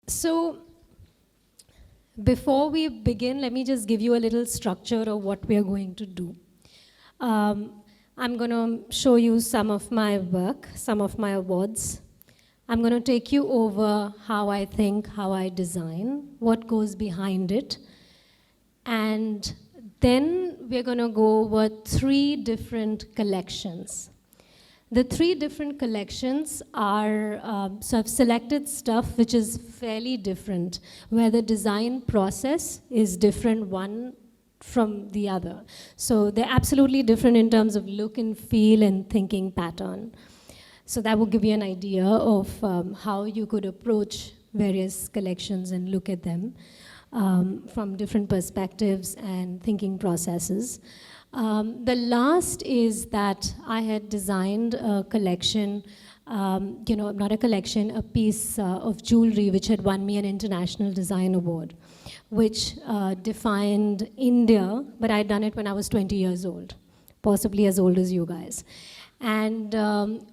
So before we begin, let me just give you a little structure of what we are going to do. I'm going to show you some of my work, some of my awards. I'm going to take you over how I think, how I design, what goes behind it. And then we're going to go over 3 different collections. The 3 different collections are, so I've selected stuff which is fairly different, where the design process is different one from the other. So they're absolutely different in terms of look and feel and thinking pattern. So that will give you an idea of how you could approach various collections and look at them from different perspectives and thinking processes. The last is that I had designed a collection, not a collection, a piece of jewelry which had won me an International Design Award, which defined India, but I'd done it when I was 20 years old, possibly as old as you guys. And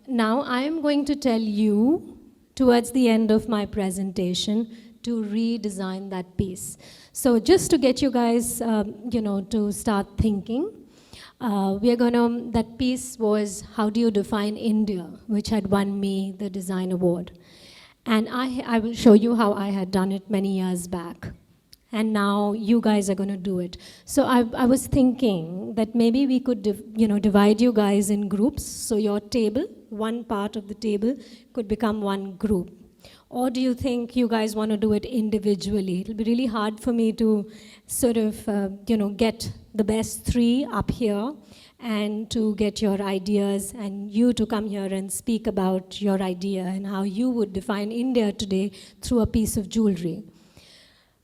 now I'm going to tell you, towards the end of my presentation, to redesign that piece. So just to get you guys, to start thinking, that piece was How Do You Define India, which had won me the design award. And I will show you how I had done it many years back. And now you guys are going to do it. So I was thinking that maybe we could divide you guys in groups. So your table, one part of the table, could become one group. Or do you think you guys want to do it individually? It'll be really hard for me to sort of, get the best 3 up here and to get your ideas and you to come here and speak about your idea and how you would define India today through a piece of jewelry.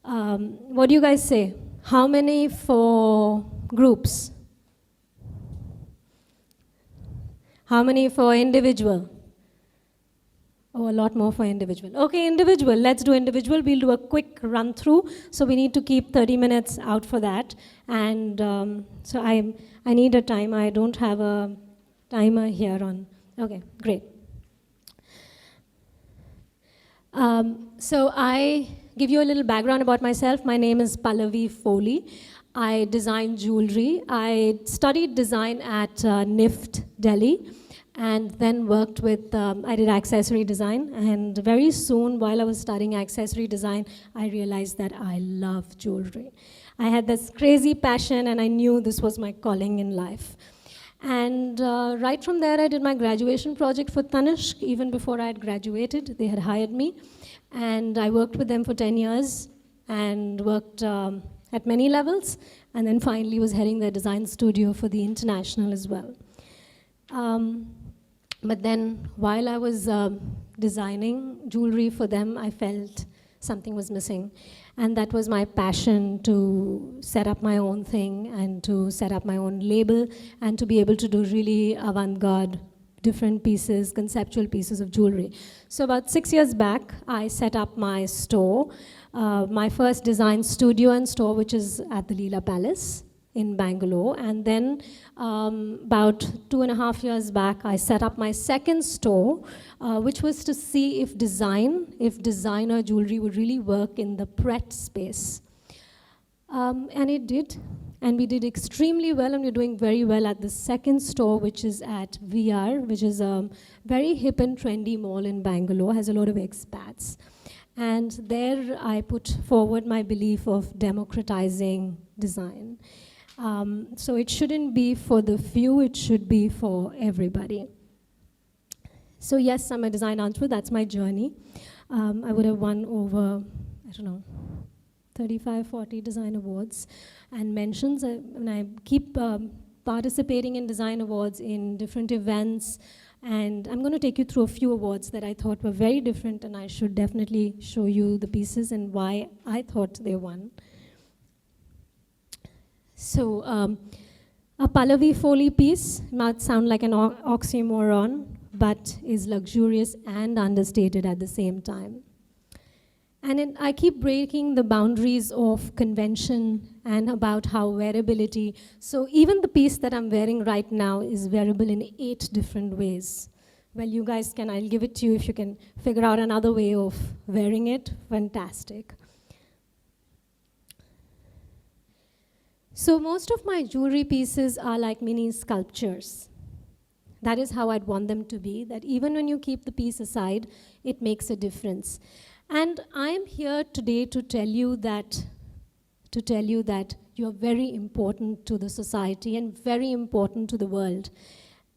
What do you guys say? How many for groups? How many for individual? Oh, a lot more for individual. Okay, individual. Let's do individual. We'll do a quick run through. So we need to keep 30 minutes out for that. And so I need a timer. I don't have a timer here on. Okay, great. So I give you a little background about myself. My name is Pallavi Foley. I design jewelry. I studied design at NIFT, Delhi, and then worked with, I did accessory design, and very soon while I was studying accessory design, I realized that I love jewelry. I had this crazy passion and I knew this was my calling in life. And right from there I did my graduation project for Tanishq. Even before I had graduated, they had hired me. And I worked with them for 10 years and worked at many levels, and then finally was heading their design studio for the international as well. But then while I was designing jewelry for them, I felt something was missing. And that was my passion to set up my own thing and to set up my own label and to be able to do really avant-garde, different pieces, conceptual pieces of jewelry. So about 6 years back, I set up my store, my first design studio and store, which is at the Leela Palace in Bangalore. And then about 2.5 years back, I set up my second store, which was to see if designer jewelry would really work in the Pret space. And it did. And we did extremely well, and we're doing very well at the second store, which is at VR, which is a very hip and trendy mall in Bangalore, has a lot of expats. And there I put forward my belief of democratizing design. So it shouldn't be for the few, it should be for everybody. So yes, I'm a design entrepreneur, that's my journey. I would have won over, 35, 40 design awards and mentions. And I keep participating in design awards in different events. And I'm going to take you through a few awards that I thought were very different, and I should definitely show you the pieces and why I thought they won. So a Pallavi Foley piece might sound like an oxymoron, but is luxurious and understated at the same time. And I keep breaking the boundaries of convention and about how wearability. So even the piece that I'm wearing right now is wearable in 8 different ways. Well, you guys can, I'll give it to you if you can figure out another way of wearing it. Fantastic. So most of my jewelry pieces are like mini sculptures. That is how I'd want them to be, that even when you keep the piece aside, it makes a difference. And I am here today to tell you that you're very important to the society and very important to the world.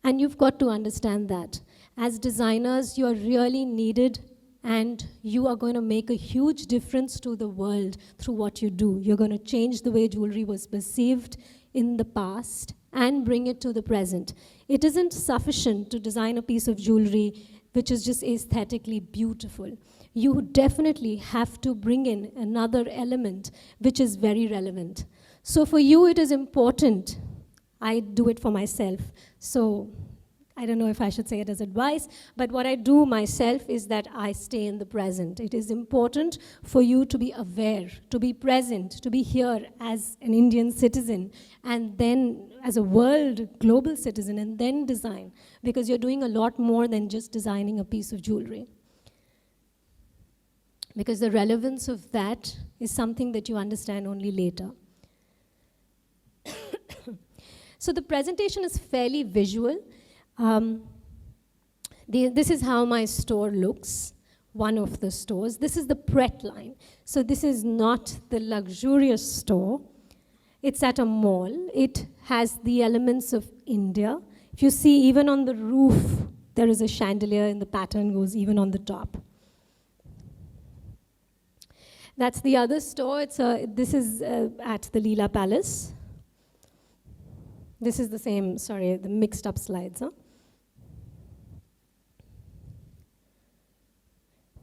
And you've got to understand that. As designers, you're really needed, and you are going to make a huge difference to the world through what you do. You're going to change the way jewelry was perceived in the past and bring it to the present. It isn't sufficient to design a piece of jewelry which is just aesthetically beautiful. You definitely have to bring in another element which is very relevant. So for you, it is important. I do it for myself. So I don't know if I should say it as advice, but what I do myself is that I stay in the present. It is important for you to be aware, to be present, to be here as an Indian citizen, and then as a world global citizen, and then design, because you're doing a lot more than just designing a piece of jewelry. Because the relevance of that is something that you understand only later. So the presentation is fairly visual. This is how my store looks, one of the stores. This is the Pret line. So this is not the luxurious store. It's at a mall. It has the elements of India. If you see, even on the roof, there is a chandelier, and the pattern goes even on the top. That's the other store. This is at the Leela Palace. This is the same, sorry, the mixed up slides, huh?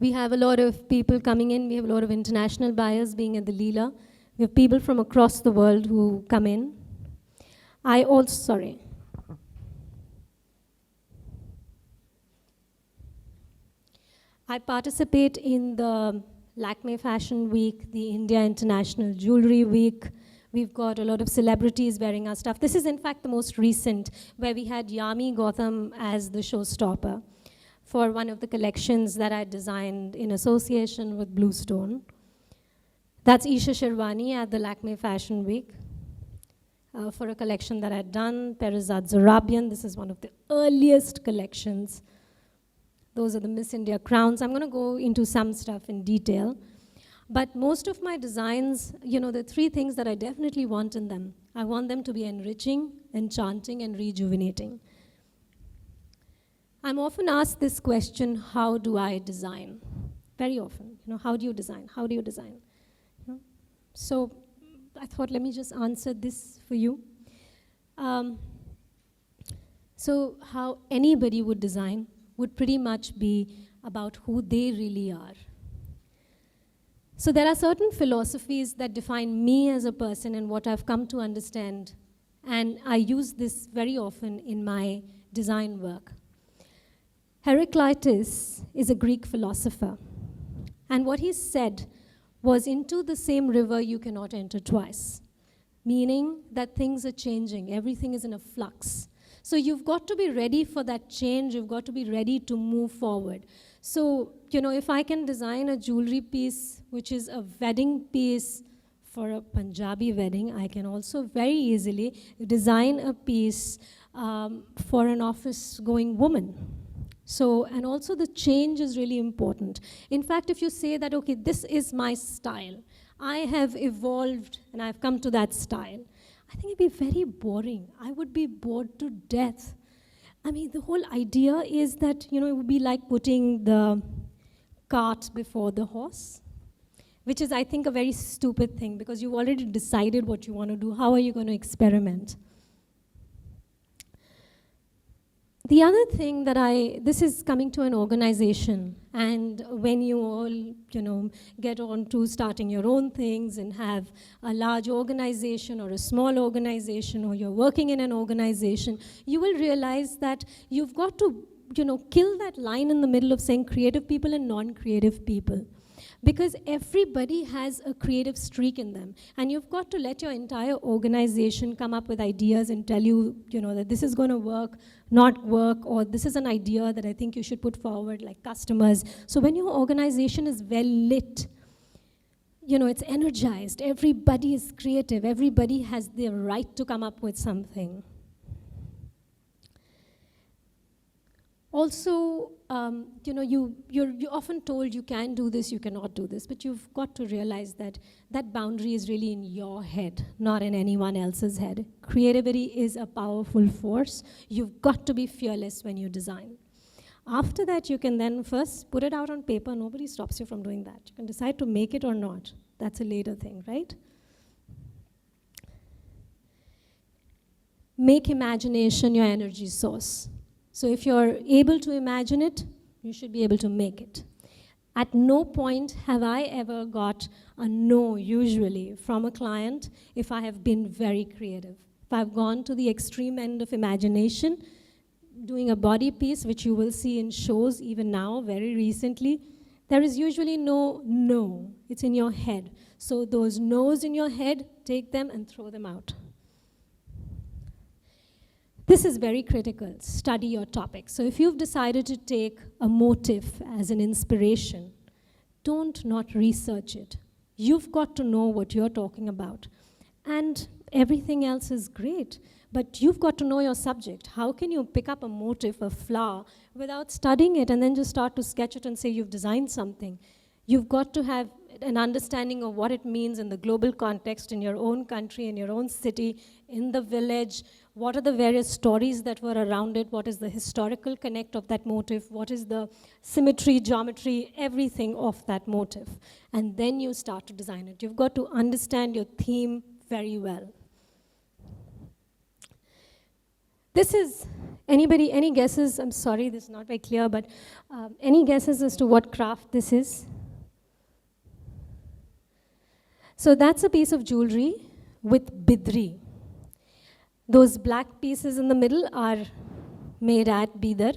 We have a lot of people coming in. We have a lot of international buyers being at the Leela. We have people from across the world who come in. I participate in the Lakme Fashion Week, the India International Jewelry Week. We've got a lot of celebrities wearing our stuff. This is, in fact, the most recent, where we had Yami Gautam as the showstopper for one of the collections that I designed in association with Bluestone. That's Isha Sherwani at the Lakme Fashion Week for a collection that I'd done, Perizad Zorabian. This is one of the earliest collections. Those are the Miss India crowns. I'm going to go into some stuff in detail. But most of my designs, you know, there are three things that I definitely want in them. I want them to be enriching, enchanting, and rejuvenating. I'm often asked this question, how do I design? Very often, you know, how do you design? How do you design? You know? So I thought, let me just answer this for you. So how anybody would design would pretty much be about who they really are. So there are certain philosophies that define me as a person and what I've come to understand, and I use this very often in my design work. Heraclitus is a Greek philosopher, and what he said was, into the same river you cannot enter twice, meaning that things are changing, everything is in a flux. So you've got to be ready for that change, you've got to be ready to move forward. So, you know, if I can design a jewelry piece, which is a wedding piece for a Punjabi wedding, I can also very easily design a piece for an office-going woman. So, and also the change is really important. In fact, if you say that, okay, this is my style, I have evolved and I've come to that style, I think it'd be very boring. I would be bored to death. I mean, the whole idea is that, you know, it would be like putting the cart before the horse, which is, I think, a very stupid thing, because you've already decided what you want to do. How are you going to experiment? The other thing that this is coming to an organization, and when you all, you know, get on to starting your own things and have a large organization or a small organization, or you're working in an organization, you will realize that you've got to, you know, kill that line in the middle of saying creative people and non-creative people. because everybody has a creative streak in them. And you've got to let your entire organization come up with ideas and tell you, that this is going to work, not work, or this is an idea that I think you should put forward, like customers. So when your organization is well lit, it's energized, everybody is creative, everybody has the right to come up with something. Also, you're often told you can do this, you cannot do this, but you've got to realize that that boundary is really in your head, not in anyone else's head. Creativity is a powerful force. You've got to be fearless when you design. After that, you can then first put it out on paper. Nobody stops you from doing that. You can decide to make it or not. That's a later thing, right? Make imagination your energy source. So if you're able to imagine it, you should be able to make it. At no point have I ever got a no, usually, from a client if I have been very creative. If I've gone to the extreme end of imagination, doing a body piece, which you will see in shows even now, very recently, there is usually no. It's in your head. So those no's in your head, take them and throw them out. This is very critical. Study your topic. So if you've decided to take a motif as an inspiration, don't not research it. You've got to know what you're talking about. And everything else is great, but you've got to know your subject. How can you pick up a motif, a flower, without studying it and then just start to sketch it and say you've designed something? You've got to have an understanding of what it means in the global context, in your own country, in your own city, in the village. What are the various stories that were around it? What is the historical connect of that motif? What is the symmetry, geometry, everything of that motif? And then you start to design it. You've got to understand your theme very well. This is, any guesses? I'm sorry, this is not very clear, but any guesses as to what craft this is? So that's a piece of jewelry with bidri. Those black pieces in the middle are made at Bidar.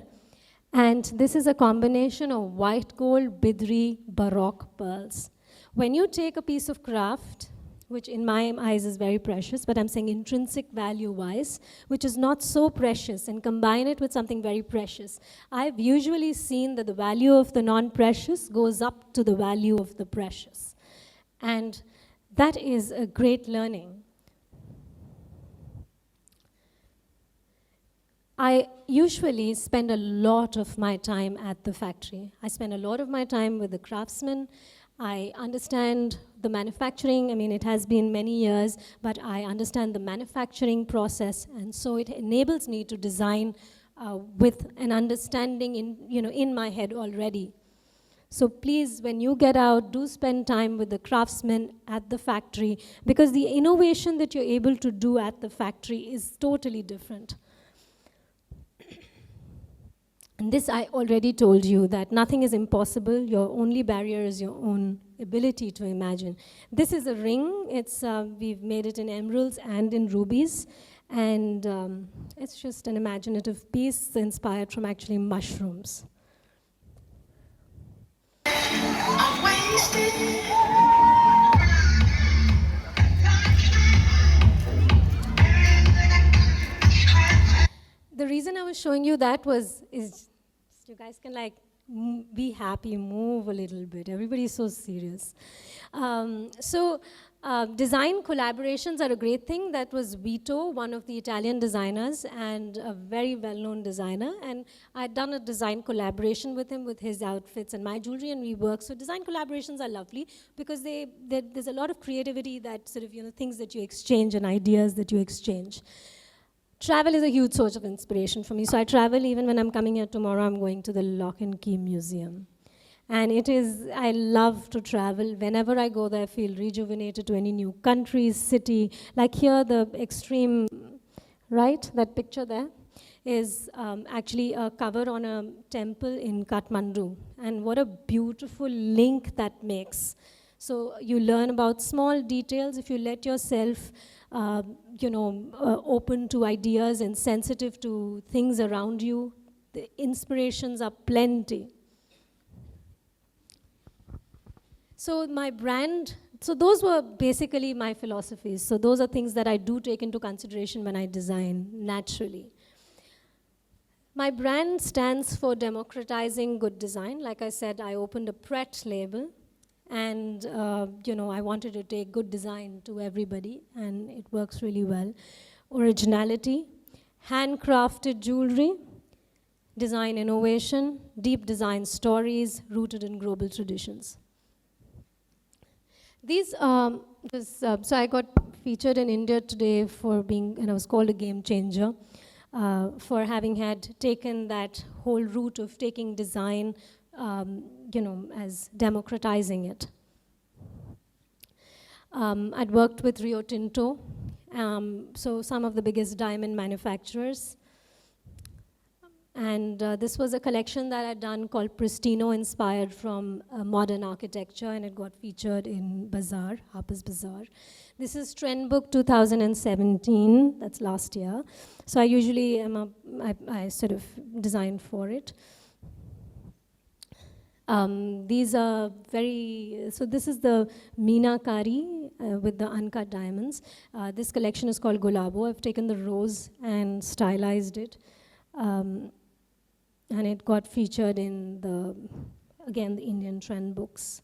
And this is a combination of white gold, bidri, baroque pearls. When you take a piece of craft, which in my eyes is very precious, but I'm saying intrinsic value-wise, which is not so precious, and combine it with something very precious, I've usually seen that the value of the non-precious goes up to the value of the precious. And that is a great learning. I usually spend a lot of my time at the factory. I spend a lot of my time with the craftsmen. I understand the manufacturing. I mean, it has been many years, but I understand the manufacturing process, and so it enables me to design with an understanding in my head already. So please, when you get out, do spend time with the craftsmen at the factory, because the innovation that you're able to do at the factory is totally different. And this I already told you, that nothing is impossible. Your only barrier is your own ability to imagine. This is a ring. We've made it in emeralds and in rubies. And it's just an imaginative piece inspired from actually mushrooms. The reason I was showing you that is you guys can be happy, move a little bit. Everybody's so serious. Design collaborations are a great thing. That was Vito, one of the Italian designers and a very well-known designer. And I'd done a design collaboration with him with his outfits and my jewelry, and we worked. So design collaborations are lovely because there's a lot of creativity, that sort of, things that you exchange and ideas that you exchange. Travel is a huge source of inspiration for me. So I travel. Even when I'm coming here tomorrow, I'm going to the Lock and Key Museum. And I love to travel. Whenever I go there, I feel rejuvenated to any new country, city. Like here, the extreme, right? That picture there is actually a cover on a temple in Kathmandu. And what a beautiful link that makes. So you learn about small details if you let yourself open to ideas and sensitive to things around you. The inspirations are plenty. So my brand, so those were basically my philosophies. So those are things that I do take into consideration when I design, naturally. My brand stands for democratizing good design. Like I said, I opened a Pret label, and I wanted to take good design to everybody, and it works really well. Originality, handcrafted jewelry, design innovation, deep design stories rooted in global traditions. So I got featured in India today for being, and I was called a game changer for having had taken that whole route of taking design, as democratizing it. I'd worked with Rio Tinto, so some of the biggest diamond manufacturers. And this was a collection that I'd done called Pristino, inspired from modern architecture, and it got featured in Bazaar, Harper's Bazaar. This is Trend Book 2017, that's last year. So I usually I sort of designed for it. These are so this is the Meenakari with the uncut diamonds. This collection is called Gulabo. I've taken the rose and stylized it. And it got featured in the Indian trend books.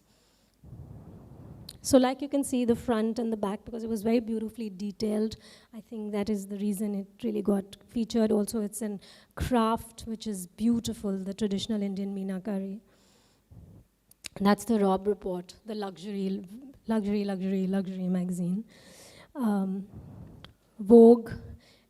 So like you can see the front and the back, because it was very beautifully detailed. I think that is the reason it really got featured. Also, it's in craft, which is beautiful, the traditional Indian Meenakari. And that's the Robb Report, the luxury magazine. Vogue.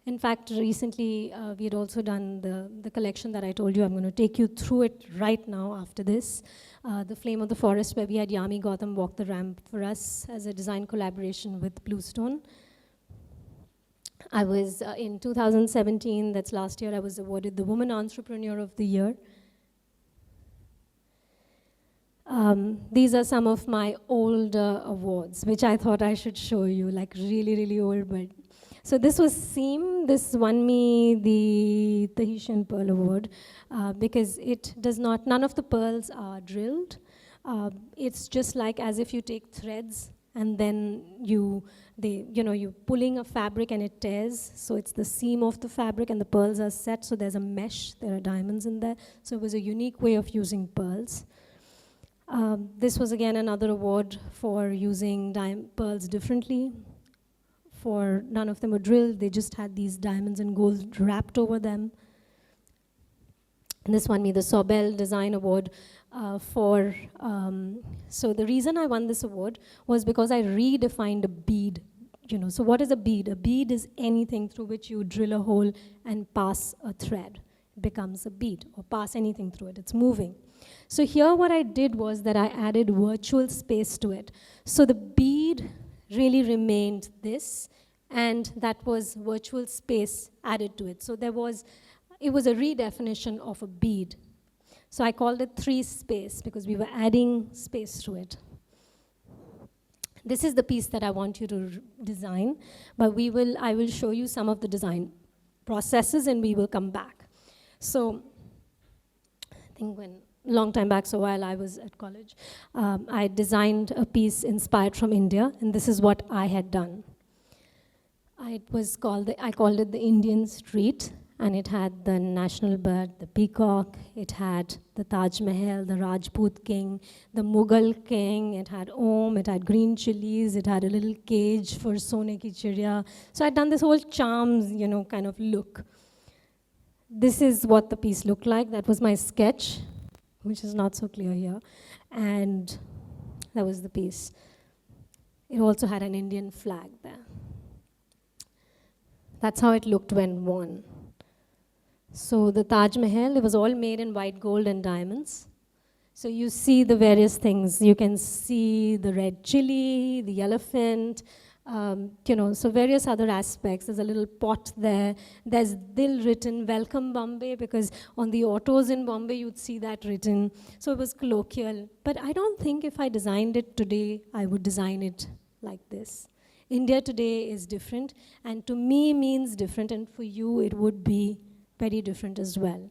In fact, recently we had also done the collection that I told you. I'm going to take you through it right now after this. The Flame of the Forest, where we had Yami Gautam walk the ramp for us as a design collaboration with Bluestone. I was, in 2017, that's last year, I was awarded the Woman Entrepreneur of the Year. These are some of my older awards, which I thought I should show you, like really, really old, but so this was Seam. This won me the Tahitian Pearl Award because it does not, none of the pearls are drilled. It's just like as if you take threads and then you're pulling a fabric and it tears. So it's the seam of the fabric and the pearls are set. So there's a mesh, there are diamonds in there. So it was a unique way of using pearls. This was again another award for using pearls differently. For none of them were drilled, they just had these diamonds and gold wrapped over them. And this won me the Sobel Design Award so the reason I won this award was because I redefined a bead. So what is a bead? A bead is anything through which you drill a hole and pass a thread. It becomes a bead, or pass anything through it, it's moving. So here what I did was that I added virtual space to it. So the bead really remained this, and that was virtual space added to it. So it was a redefinition of a bead. So I called it 3-space because we were adding space to it. This is the piece that I want you to design, but I will show you some of the design processes and we will come back. So I think long time back, so while I was at college, I designed a piece inspired from India, and this is what I had done. I called it the Indian Street, and it had the national bird, the peacock, it had the Taj Mahal, the Rajput king, the Mughal king, it had Om, it had green chilies, it had a little cage for Sone ki Chiriya. So I'd done this whole charms, kind of look. This is what the piece looked like. That was my sketch, which is not so clear here. And that was the piece. It also had an Indian flag there. That's how it looked when worn. So the Taj Mahal, it was all made in white gold and diamonds. So you see the various things. You can see the red chili, the elephant, so various other aspects. There's a little pot there. There's Dil written, welcome Bombay, because on the autos in Bombay, you'd see that written. So it was colloquial. But I don't think if I designed it today, I would design it like this. India today is different, and to me means different, and for you it would be very different as well.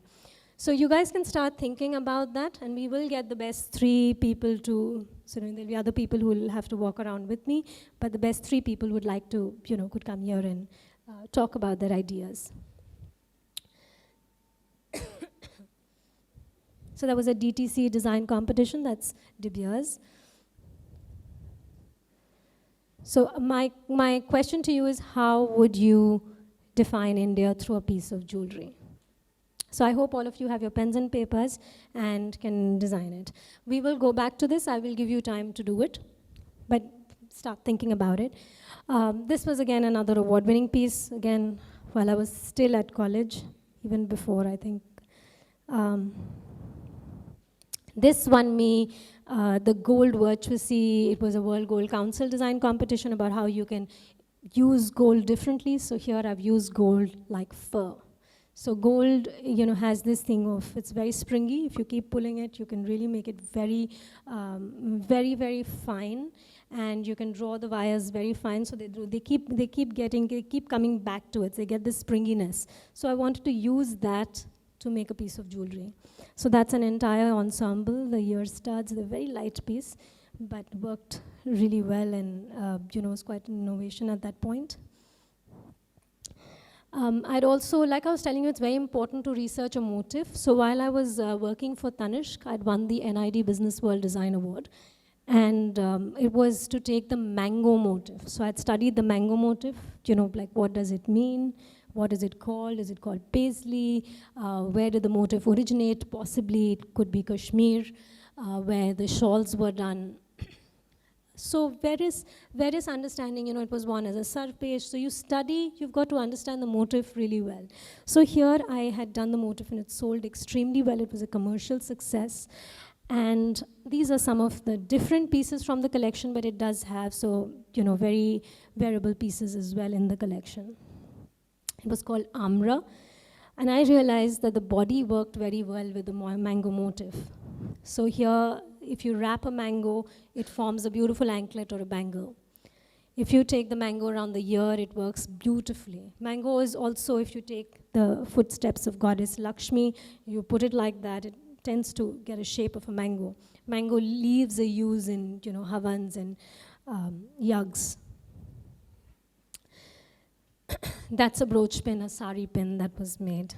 So you guys can start thinking about that, and we will get the best 3 people to So there'll be other people who will have to walk around with me, but the best 3 people would like to, could come here and talk about their ideas. So there was a DTC design competition, that's De Beers. So my question to you is, how would you define India through a piece of jewelry? So I hope all of you have your pens and papers and can design it. We will go back to this. I will give you time to do it, but start thinking about it. This was again another award-winning piece, again, while I was still at college, even before, I think. This won me the Gold Virtuosi. It was a World Gold Council design competition about how you can use gold differently. So here I've used gold like fur. So gold, has this thing of, it's very springy. If you keep pulling it, you can really make it very, very fine, and you can draw the wires very fine. So they keep coming back to it. They get this springiness. So I wanted to use that to make a piece of jewelry. So that's an entire ensemble. The ear studs, the very light piece, but worked really well, and it was quite an innovation at that point. I'd also, like I was telling you, it's very important to research a motif. So while I was working for Tanishq, I'd won the NID Business World Design Award. And it was to take the mango motif. So I'd studied the mango motif, like what does it mean? What is it called? Is it called paisley? Where did the motif originate? Possibly it could be Kashmir, where the shawls were done. So various understanding, it was won as a surface. So you study, you've got to understand the motif really well. So here I had done the motif and it sold extremely well. It was a commercial success. And these are some of the different pieces from the collection, but it does have, very variable pieces as well in the collection. It was called Amra. And I realized that the body worked very well with the mango motif. So here, if you wrap a mango, it forms a beautiful anklet or a bangle. If you take the mango around the ear, it works beautifully. Mango is also, if you take the footsteps of goddess Lakshmi, you put it like that, it tends to get a shape of a mango. Mango leaves are used in, havans and yags. That's a brooch pin, a sari pin that was made.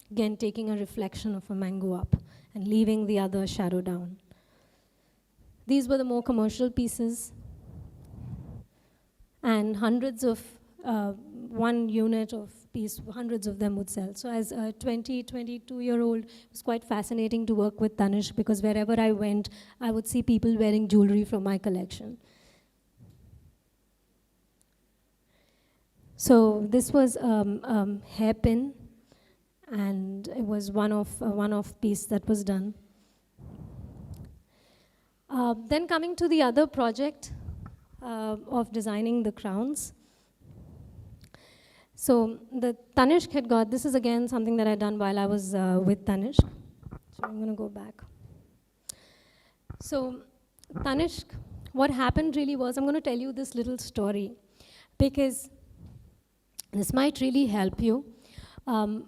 Again, taking a reflection of a mango up and leaving the other shadow down. These were the more commercial pieces. And hundreds of, one unit of piece, hundreds of them would sell. So as a 22-year-old, it was quite fascinating to work with Tanishq, because wherever I went, I would see people wearing jewelry from my collection. So this was hairpin, and it was one-off piece that was done. Then coming to the other project of designing the crowns. So the Tanishq had got, this is again something that I'd done while I was with Tanishq. So I'm gonna go back. So Tanishq, what happened really was, I'm gonna tell you this little story, because this might really help you. So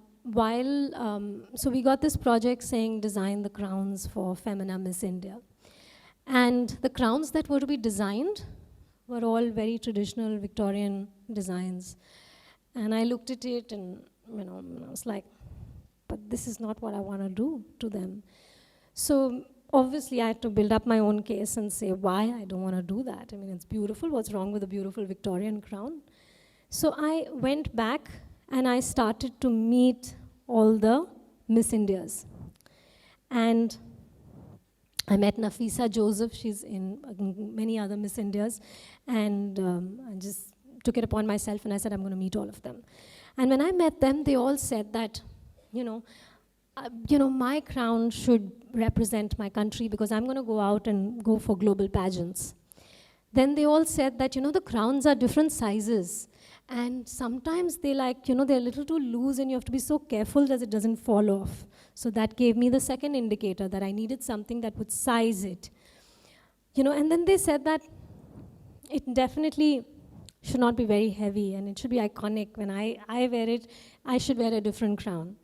we got this project saying design the crowns for Femina Miss India. And the crowns that were to be designed were all very traditional Victorian designs. And I looked at it and I was like, but this is not what I want to do to them. So obviously I had to build up my own case and say why I don't want to do that. I mean, it's beautiful. What's wrong with a beautiful Victorian crown? So I went back and I started to meet all the Miss Indias. And I met Nafisa Joseph, she's in many other Miss Indias, and I just took it upon myself and I said, I'm going to meet all of them. And when I met them, they all said that, my crown should represent my country because I'm going to go out and go for global pageants. Then they all said that, the crowns are different sizes. And sometimes they're a little too loose and you have to be so careful that it doesn't fall off. So that gave me the second indicator that I needed something that would size it. And then they said that it definitely should not be very heavy and it should be iconic. When I wear it, I should wear a different crown.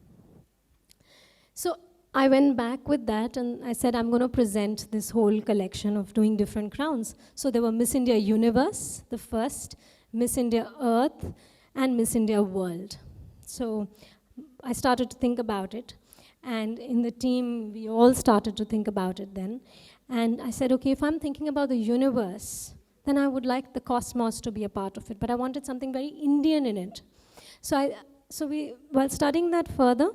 So I went back with that and I said, I'm going to present this whole collection of doing different crowns. So there were Miss India Universe, the first, Miss India Earth, and Miss India World. So I started to think about it. And in the team, we all started to think about it then. And I said, okay, if I'm thinking about the universe, then I would like the cosmos to be a part of it. But I wanted something very Indian in it. While studying that further,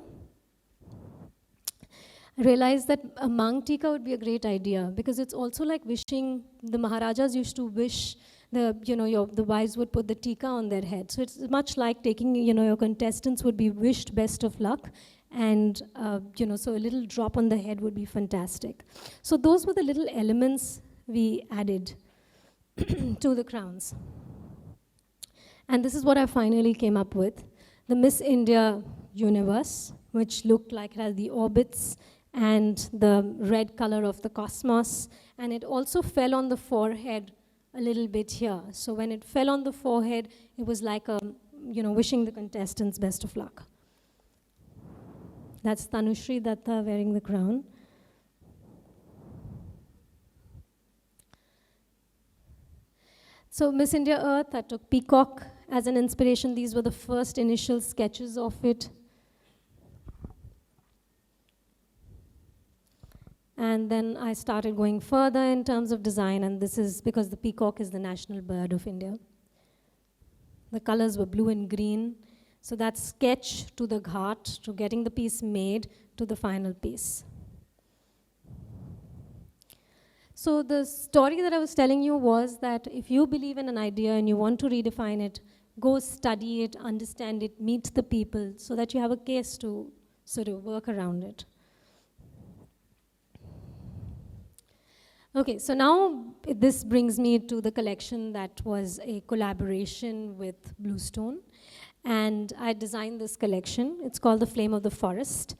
I realized that a monk tika would be a great idea because it's also like wishing, the Maharajas used to wish the wives would put the tika on their head. So it's much like taking, your contestants would be wished best of luck and, so a little drop on the head would be fantastic. So those were the little elements we added to the crowns. And this is what I finally came up with. The Miss India Universe, which looked like it had the orbits and the red color of the cosmos, and it also fell on the forehead a little bit here. So when it fell on the forehead, it was like wishing the contestants best of luck. That's Tanushri Datta wearing the crown. So Miss India Earth, I took peacock as an inspiration. These were the first initial sketches of it. And then I started going further in terms of design, and this is because the peacock is the national bird of India. The colors were blue and green. So that sketch to the ghat, to getting the piece made, to the final piece. So the story that I was telling you was that if you believe in an idea and you want to redefine it, go study it, understand it, meet the people, so that you have a case to sort of work around it. Okay, so now this brings me to the collection that was a collaboration with Bluestone. And I designed this collection. It's called The Flame of the Forest.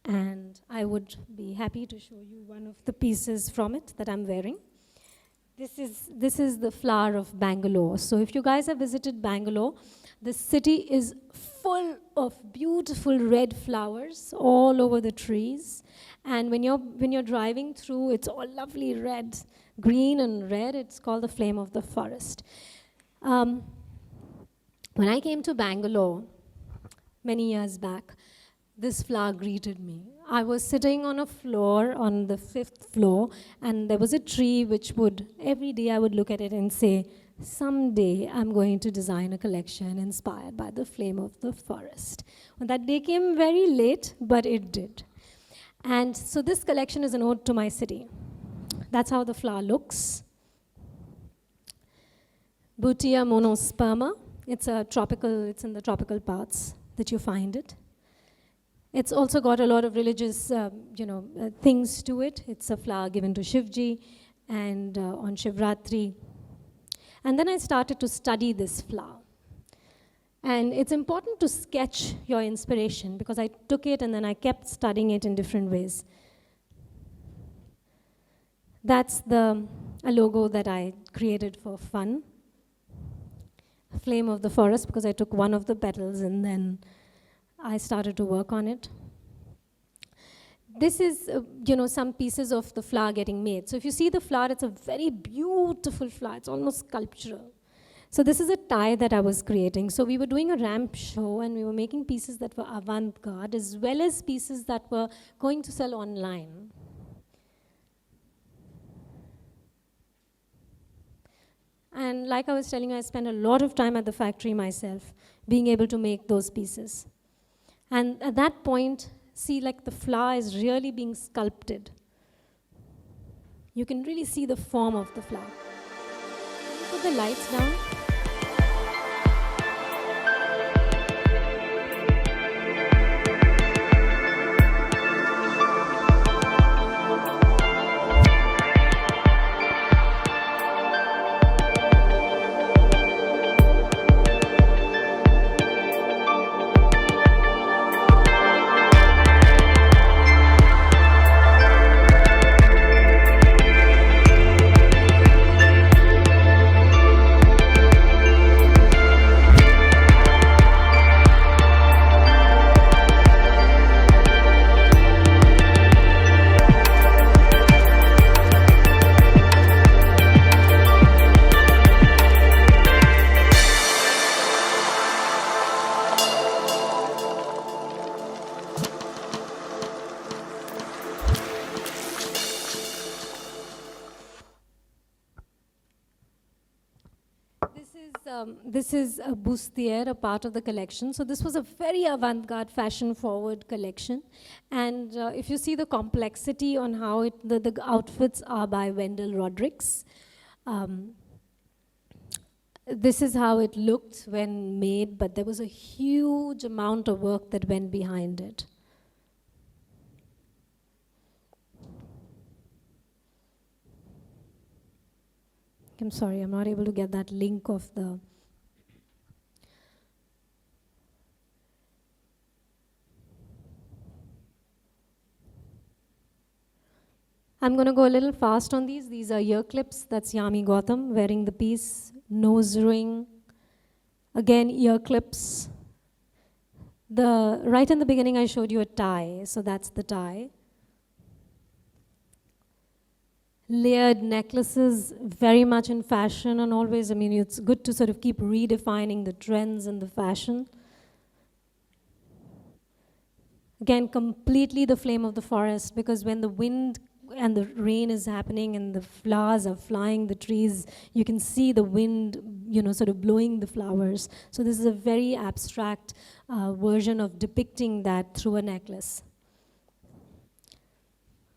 And I would be happy to show you one of the pieces from it that I'm wearing. This is the flower of Bangalore. So if you guys have visited Bangalore, the city is full of beautiful red flowers all over the trees. And when you're driving through, it's all lovely red, green and red. It's called the Flame of the Forest. When I came to Bangalore many years back, this flower greeted me. I was sitting on a floor, on the 5th floor, and there was a tree which every day I would look at it and say, someday I'm going to design a collection inspired by the flame of the forest. Well, that day came very late, but it did. And so this collection is an ode to my city. That's how the flower looks. Butia monosperma. It's in the tropical parts that you find it. It's also got a lot of religious, things to it. It's a flower given to Shivji and on Shivratri. And then I started to study this flower. And it's important to sketch your inspiration because I took it and then I kept studying it in different ways. That's a logo that I created for fun. Flame of the Forest, because I took one of the petals and then I started to work on it. This is, some pieces of the flower getting made. So if you see the flower, it's a very beautiful flower. It's almost sculptural. So this is a tie that I was creating. So we were doing a ramp show and we were making pieces that were avant-garde as well as pieces that were going to sell online. And like I was telling you, I spent a lot of time at the factory myself, being able to make those pieces. And at that point, see, like the flower is really being sculpted. You can really see the form of the flower. Can you put the lights down? This is a bustier, a part of the collection. So this was a very avant-garde, fashion-forward collection. And if you see the complexity on how the outfits are by Wendell Rodericks. This is how it looked when made, but there was a huge amount of work that went behind it. I'm sorry, I'm not able to get that link of the... I'm going to go a little fast on these. These are ear clips. That's Yami Gautam wearing the piece. Nose ring. Again, ear clips. Right in the beginning, I showed you a tie. So that's the tie. Layered necklaces, very much in fashion, and always, I mean, it's good to sort of keep redefining the trends and the fashion. Again, completely the flame of the forest, because when the wind and the rain is happening and the flowers are flying, the trees, you can see the wind, sort of blowing the flowers. So this is a very abstract version of depicting that through a necklace.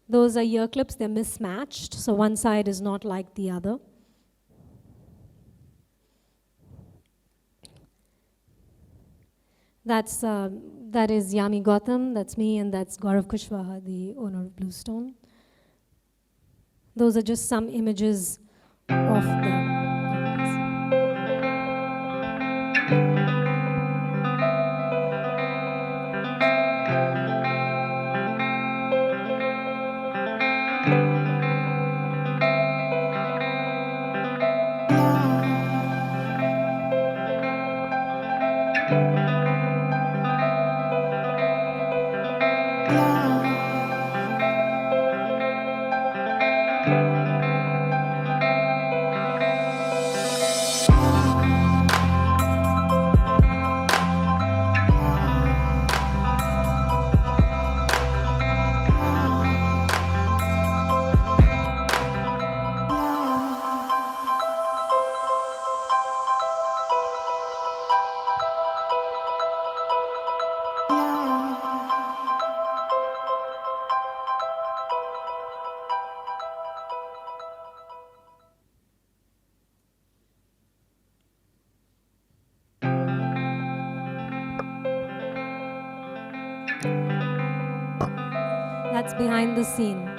Those are ear clips, they're mismatched, so one side is not like the other. That is Yami Gautam, that's me, and that's Gaurav Kushwaha, the owner of Bluestone. Those are just some images of the... That's behind the scene.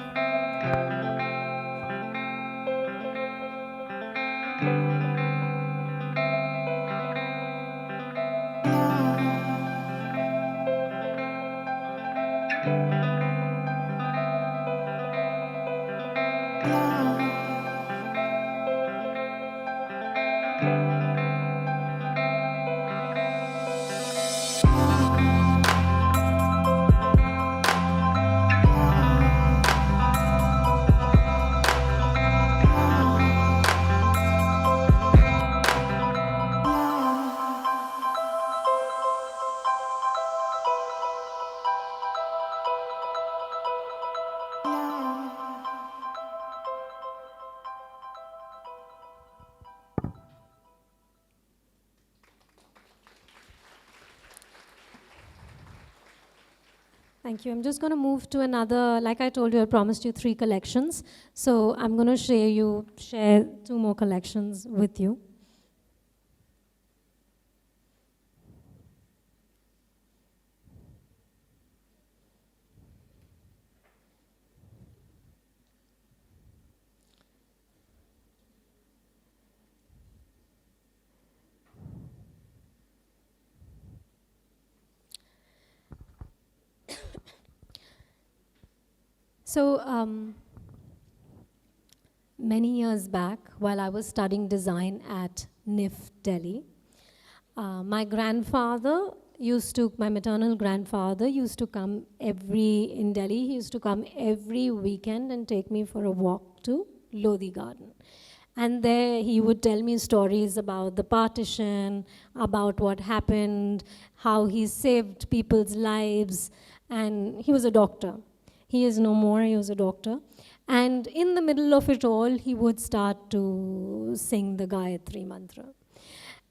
Thank you. I'm just going to move to another, like I told you, I promised you 3 collections. So I'm going to share 2 more collections with you. So many years back, while I was studying design at NIF Delhi, my maternal grandfather used to come in Delhi, he used to come every weekend and take me for a walk to Lodi Garden. And there he would tell me stories about the partition, about what happened, how he saved people's lives, and he was a doctor. He is no more, he was a doctor. And in the middle of it all, he would start to sing the Gayatri mantra.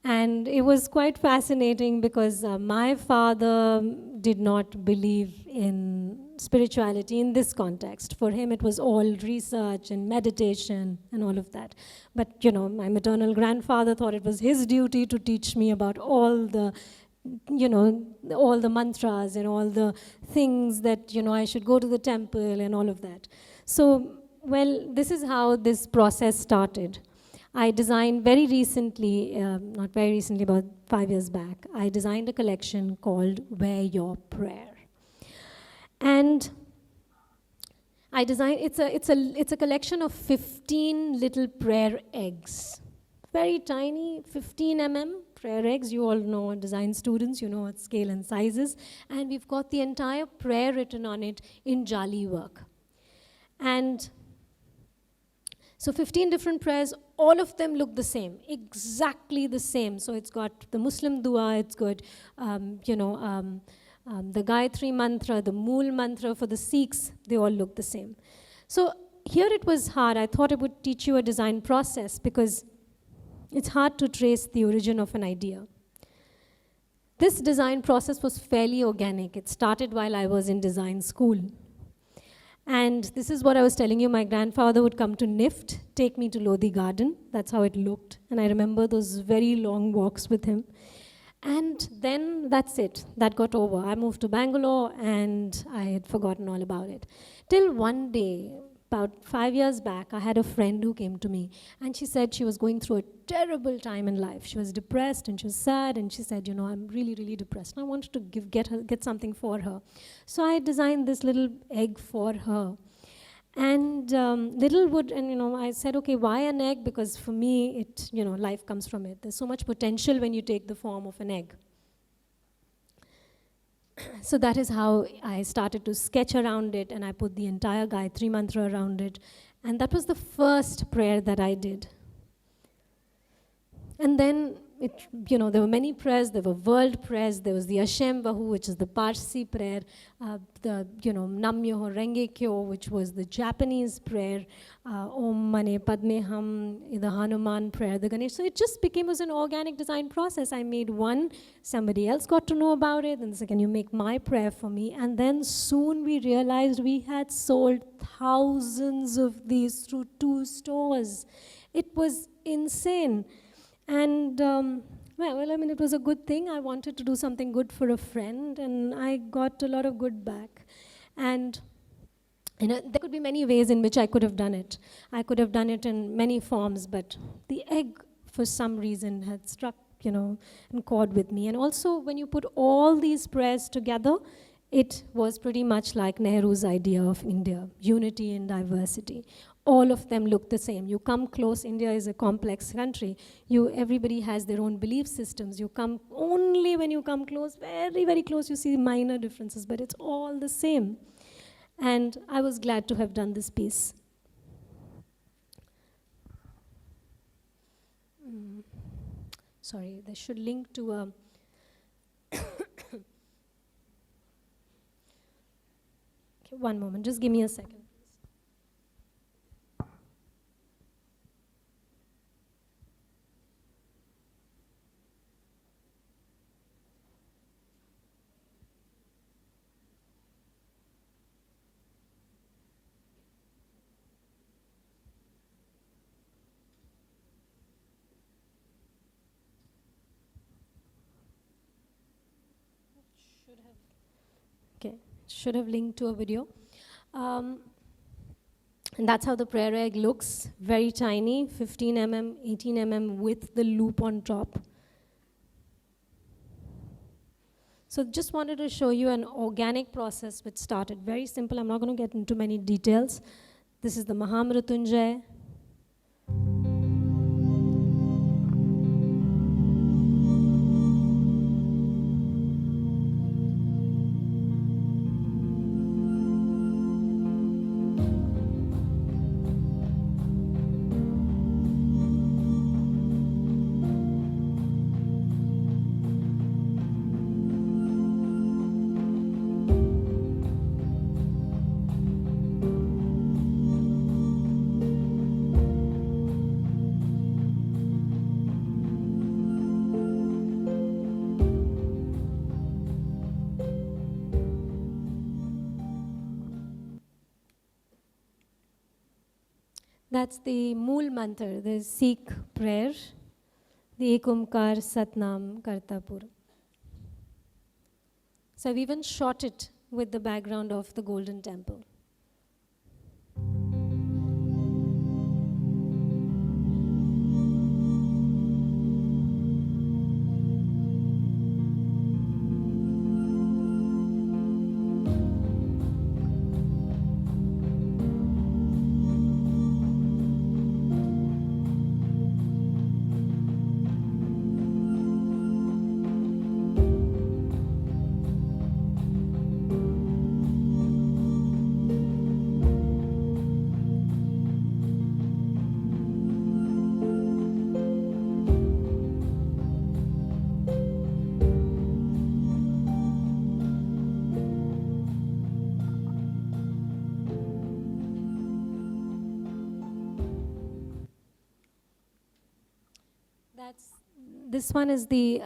And it was quite fascinating because my father did not believe in spirituality in this context. For him, it was all research and meditation and all of that. But, you know, my maternal grandfather thought it was his duty to teach me about all the, you know, all the mantras and all the things that, you know, I should go to the temple and all of that. So, well, this is how this process started. I designed very recently, not very recently, about 5 years back, I designed a collection called Wear Your Prayer. And I designed, it's a collection of 15 little prayer eggs. Very tiny, 15 prayer eggs. You all know, design students, you know what scale and sizes. And we've got the entire prayer written on it in jali work. And so 15 different prayers, all of them look the same, exactly the same. So it's got the Muslim dua, it's got, the Gayatri mantra, the Mool mantra for the Sikhs, they all look the same. So here it was hard. I thought I would teach you a design process because it's hard to trace the origin of an idea. This design process was fairly organic. It started while I was in design school. And this is what I was telling you. My grandfather would come to NIFT, take me to Lodi Garden. That's how it looked. And I remember those very long walks with him. And then that's it. That got over. I moved to Bangalore and I had forgotten all about it. Till one day, about 5 years back, I had a friend who came to me and she said she was going through a terrible time in life. She was depressed and she was sad and she said, you know, I'm really, really depressed. And I wanted to get something for her. So I designed this little egg for her. And I said, okay, why an egg? Because for me, life comes from it. There's so much potential when you take the form of an egg. So that is how I started to sketch around it, and I put the entire Gayatri mantra around it. And that was the first prayer that I did. And then, there were many prayers. There were world prayers. There was the Ashem Bahu, which is the Parsi prayer. Nam Myoho Renge Kyo, which was the Japanese prayer. Om Mane Padme Hum, the Hanuman prayer, the Ganesh. So it just was an organic design process. I made one, somebody else got to know about it, and said, can you make my prayer for me? And then soon we realized we had sold thousands of these through 2 stores. It was insane. And, it was a good thing. I wanted to do something good for a friend, and I got a lot of good back. And, there could be many ways in which I could have done it. I could have done it in many forms, but the egg, for some reason, had struck, and chord with me. And also, when you put all these prayers together, it was pretty much like Nehru's idea of India, unity in diversity. All of them look the same. You come close, India is a complex country. Everybody has their own belief systems. You come, only when you come close, very, very close, you see minor differences, but it's all the same. And I was glad to have done this piece. Sorry, they should link to a okay, one moment, just give me a second. Should have linked to a video. And that's how the prayer egg looks. Very tiny, 15 mm, 18 mm with the loop on top. So just wanted to show you an organic process which started very simple. I'm not going to get into many details. This is the Mahamrityunjay. That's the Mool Mantra, the Sikh prayer, the Ek Omkar Satnam Kartapur. So I've even shot it with the background of the Golden Temple. This one is the,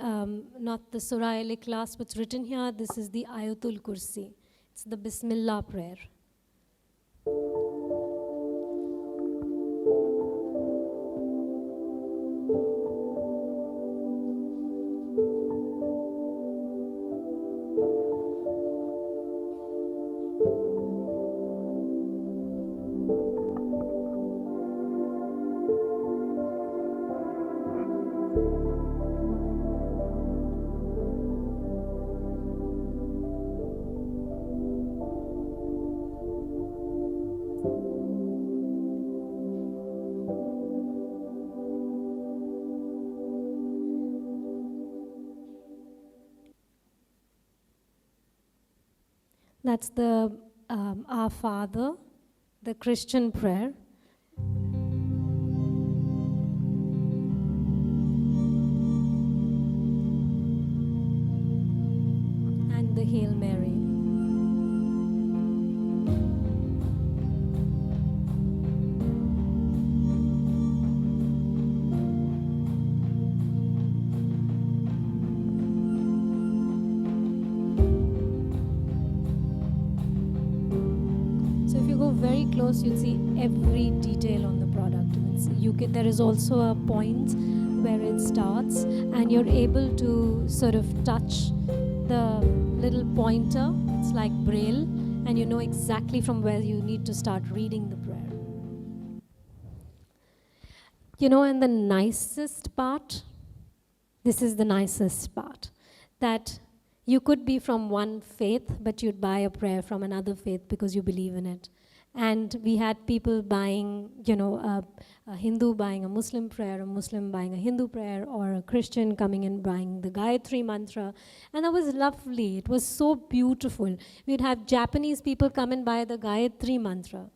not the Surah Al-Ikhlas, what's written here. This is the Ayatul Kursi. It's the Bismillah prayer. That's the Our Father, the Christian prayer. And the Hail Mary. Very close, you'll see every detail on the product. There is also a point where it starts, and you're able to sort of touch the little pointer. It's like Braille, and you know exactly from where you need to start reading the prayer. You know, and the nicest part, this is the nicest part, that you could be from one faith, but you'd buy a prayer from another faith because you believe in it. And we had people buying, you know, a Hindu buying a Muslim prayer, a Muslim buying a Hindu prayer, or a Christian coming and buying the Gayatri mantra. And that was lovely. It was so beautiful. We'd have Japanese people come and buy the Gayatri mantra.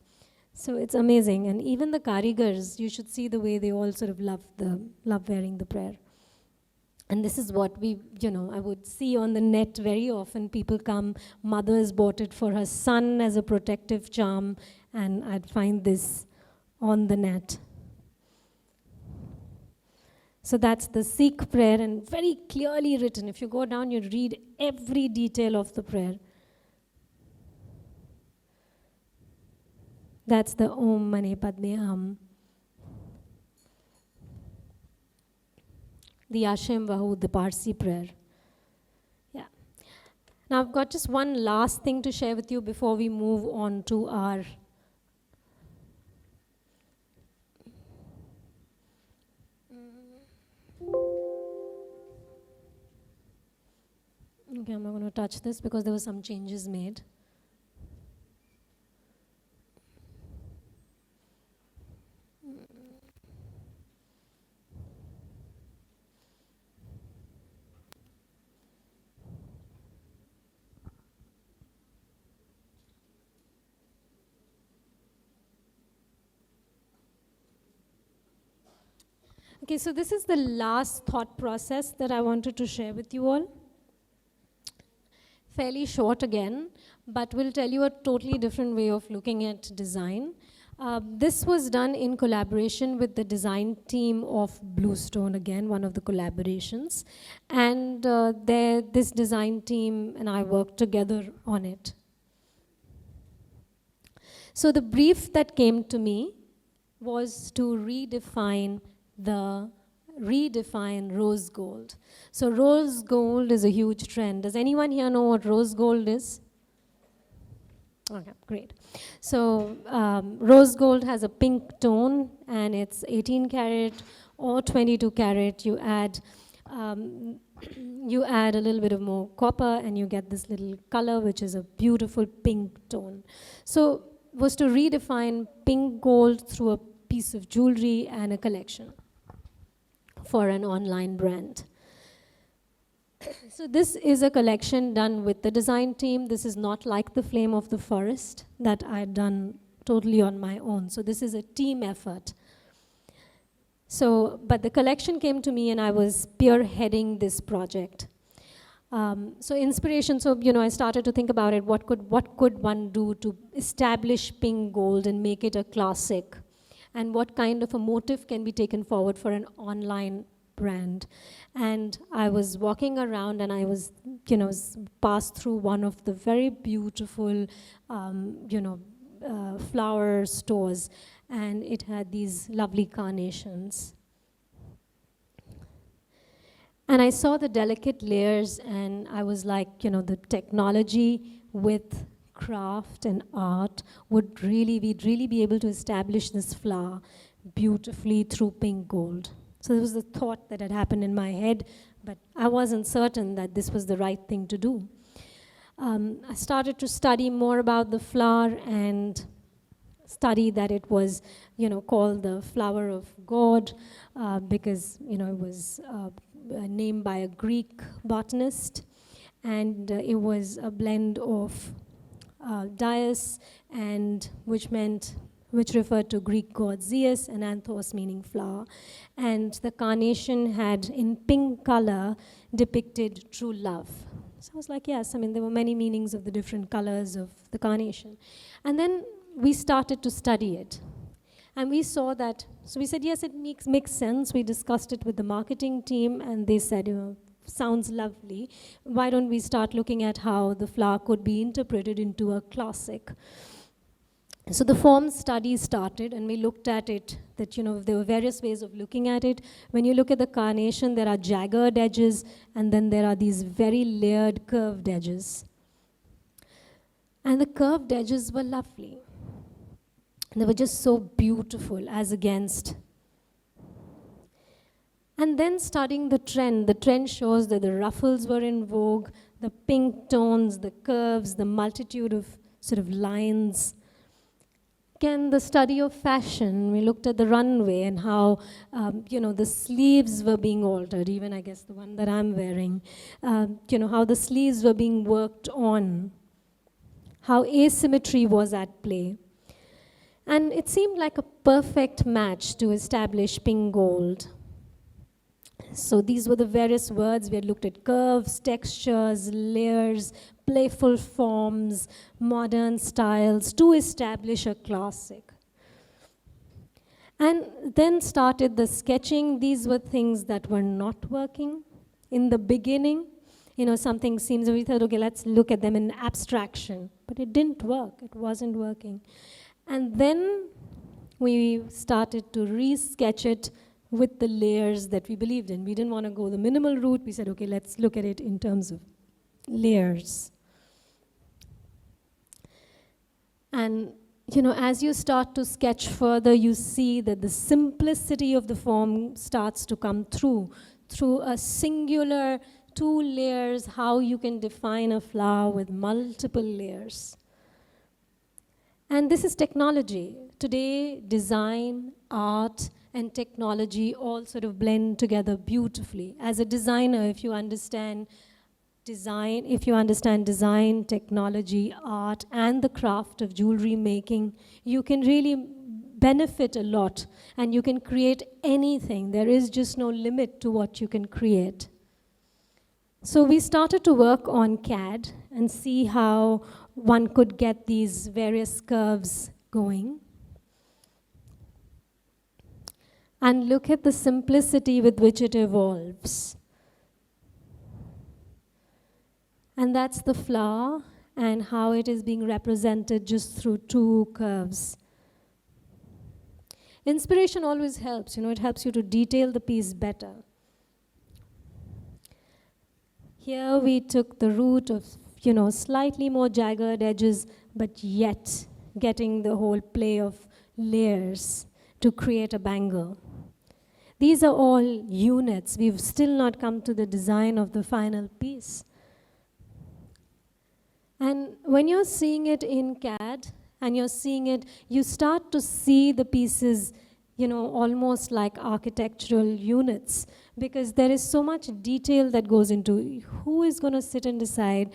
So it's amazing. And even the karigars, you should see the way they all sort of love wearing the prayer. And this is what we, you know, I would see on the net very often. People come, mother has bought it for her son as a protective charm, and I'd find this on the net. So that's the Sikh prayer, and very clearly written. If you go down, you read every detail of the prayer. That's the Om Mani Padme Hum. The Yashem Vahu, the Parsi prayer. Yeah. Now I've got just one last thing to share with you before we move on to our okay, I'm not going to touch this because there were some changes made. Okay, so this is the last thought process that I wanted to share with you all. Fairly short again, but will tell you a totally different way of looking at design. This was done in collaboration with the design team of Bluestone, again, one of the collaborations. And this design team and I worked together on it. So the brief that came to me was to redefine rose gold. So rose gold is a huge trend. Does anyone here know what rose gold is? Okay, great. So rose gold has a pink tone, and it's 18 karat or 22 karat. You add a little bit of more copper, and you get this little color, which is a beautiful pink tone. So was to redefine pink gold through a piece of jewelry and a collection for an online brand. So this is a collection done with the design team. This is not like the Flame of the Forest that I had done totally on my own. So this is a team effort. So, but the collection came to me and I was spearheading this project. So inspiration, so I started to think about it, what could one do to establish pink gold and make it a classic? And what kind of a motive can be taken forward for an online brand? And I was walking around and I was, passed through one of the very beautiful, flower stores, and it had these lovely carnations. And I saw the delicate layers, and I was like, the technology with craft and art we'd really be able to establish this flower beautifully through pink gold. So there was the thought that had happened in my head, but I wasn't certain that this was the right thing to do. I started to study more about the flower and study that it was, called the flower of God because, it was named by a Greek botanist, and it was a blend of dais, and which referred to Greek god Zeus, and anthos meaning flower. And the carnation had, in pink color, depicted true love. So I was like, yes, there were many meanings of the different colors of the carnation. And then we started to study it. And we saw that, so we said, yes, it makes sense. We discussed it with the marketing team, and they said, sounds lovely. Why don't we start looking at how the flower could be interpreted into a classic? So the form study started, and we looked at it, that there were various ways of looking at it. When you look at the carnation, there are jagged edges, and then there are these very layered curved edges. And the curved edges were lovely. They were just so beautiful as against. And then studying the trend shows that the ruffles were in vogue, the pink tones, the curves, the multitude of sort of lines. Again, the study of fashion, we looked at the runway and how, the sleeves were being altered, even I guess the one that I'm wearing, how the sleeves were being worked on, how asymmetry was at play. And it seemed like a perfect match to establish pink gold. So these were the various words. We had looked at curves, textures, layers, playful forms, modern styles to establish a classic. And then started the sketching. These were things that were not working in the beginning. Something seems, we thought, okay, let's look at them in abstraction. But it didn't work. It wasn't working. And then we started to re-sketch it with the layers that we believed in. We didn't want to go the minimal route. We said, okay, let's look at it in terms of layers. And, as you start to sketch further, you see that the simplicity of the form starts to come through a singular 2 layers, how you can define a flower with multiple layers. And this is technology. Today, design, art, and technology all sort of blend together beautifully. As a designer, if you understand design, technology, art, and the craft of jewelry making, you can really benefit a lot, and you can create anything. There is just no limit to what you can create. So we started to work on CAD and see how one could get these various curves going. And look at the simplicity with which it evolves. And that's the flower and how it is being represented just through 2 curves. Inspiration always helps, it helps you to detail the piece better. Here we took the route of, slightly more jagged edges, but yet getting the whole play of layers to create a bangle. These are all units. We've still not come to the design of the final piece. And when you're seeing it in CAD, and you're seeing it, you start to see the pieces, almost like architectural units, because there is so much detail that goes into who is going to sit and decide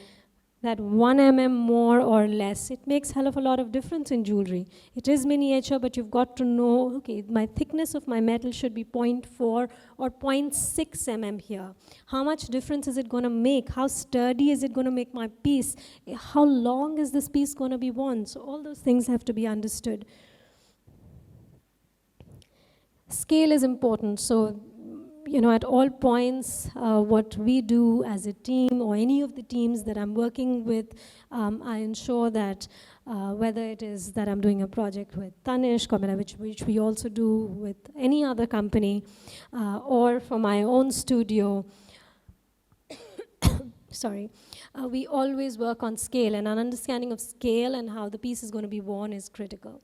that 1 mm more or less. It makes hell of a lot of difference in jewelry. It is miniature, but you've got to know, okay, my thickness of my metal should be 0.4 or 0.6 mm here. How much difference is it going to make? How sturdy is it going to make my piece? How long is this piece going to be worn? So all those things have to be understood. Scale is important. So, at all points, what we do as a team or any of the teams that I'm working with, I ensure that whether it is that I'm doing a project with Tanishq, which we also do with any other company, or for my own studio, sorry, we always work on scale, and an understanding of scale and how the piece is going to be worn is critical.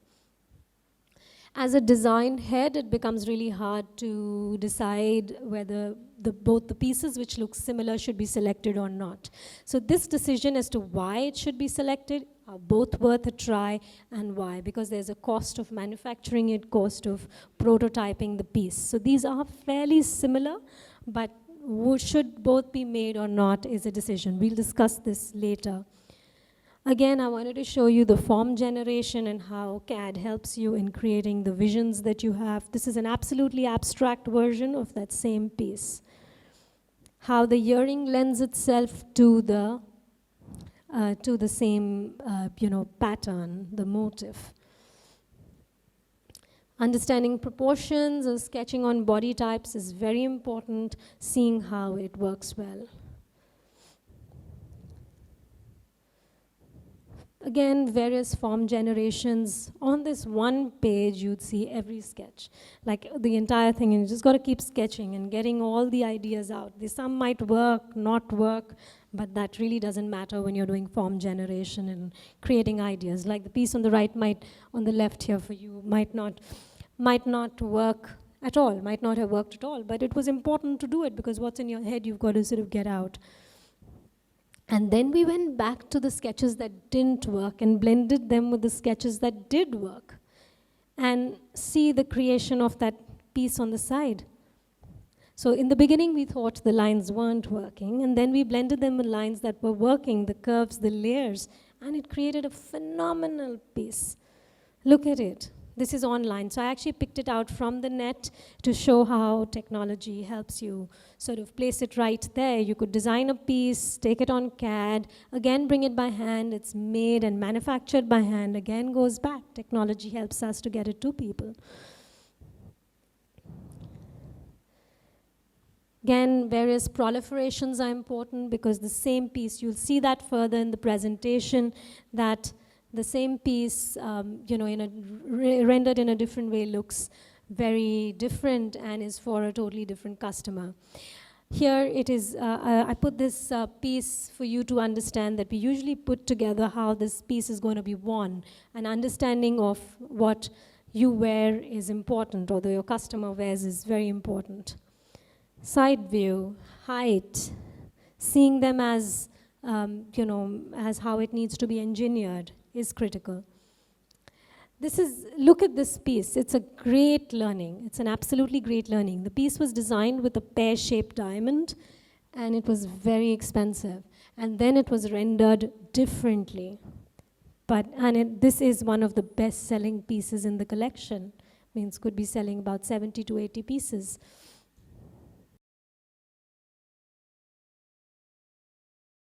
As a design head, it becomes really hard to decide whether both the pieces which look similar should be selected or not. So this decision as to why it should be selected are both worth a try, and why? Because there's a cost of manufacturing it, cost of prototyping the piece. So these are fairly similar, but should both be made or not is a decision. We'll discuss this later. Again, I wanted to show you the form generation and how CAD helps you in creating the visions that you have. This is an absolutely abstract version of that same piece. How the earring lends itself to the same pattern, the motif. Understanding proportions or sketching on body types is very important, seeing how it works well. Again, various form generations. On this one page, you'd see every sketch, like the entire thing, and you just got to keep sketching and getting all the ideas out. Some might work, not work, but that really doesn't matter when you're doing form generation and creating ideas. Like the piece on the right on the left here for you, might not work at all, might not have worked at all, but it was important to do it because what's in your head, you've got to sort of get out. And then we went back to the sketches that didn't work and blended them with the sketches that did work, and see the creation of that piece on the side. So in the beginning, we thought the lines weren't working, and then we blended them with lines that were working, the curves, the layers, and it created a phenomenal piece. Look at it. This is online. So I actually picked it out from the net to show how technology helps you sort of place it right there. You could design a piece, take it on CAD, again bring it by hand. It's made and manufactured by hand, again goes back. Technology helps us to get it to people. Again, various proliferations are important because the same piece, you'll see that further in the presentation, that the same piece, rendered in a different way looks very different and is for a totally different customer. Here it is, I put this piece for you to understand that we usually put together how this piece is going to be worn. An understanding of what you wear is important, or your customer wears is very important. Side view, height, seeing them as, as how it needs to be engineered is critical. Look at this piece. It's a great learning. It's an absolutely great learning. The piece was designed with a pear-shaped diamond, and it was very expensive. And then it was rendered differently. This is one of the best-selling pieces in the collection. Means could be selling about 70 to 80 pieces.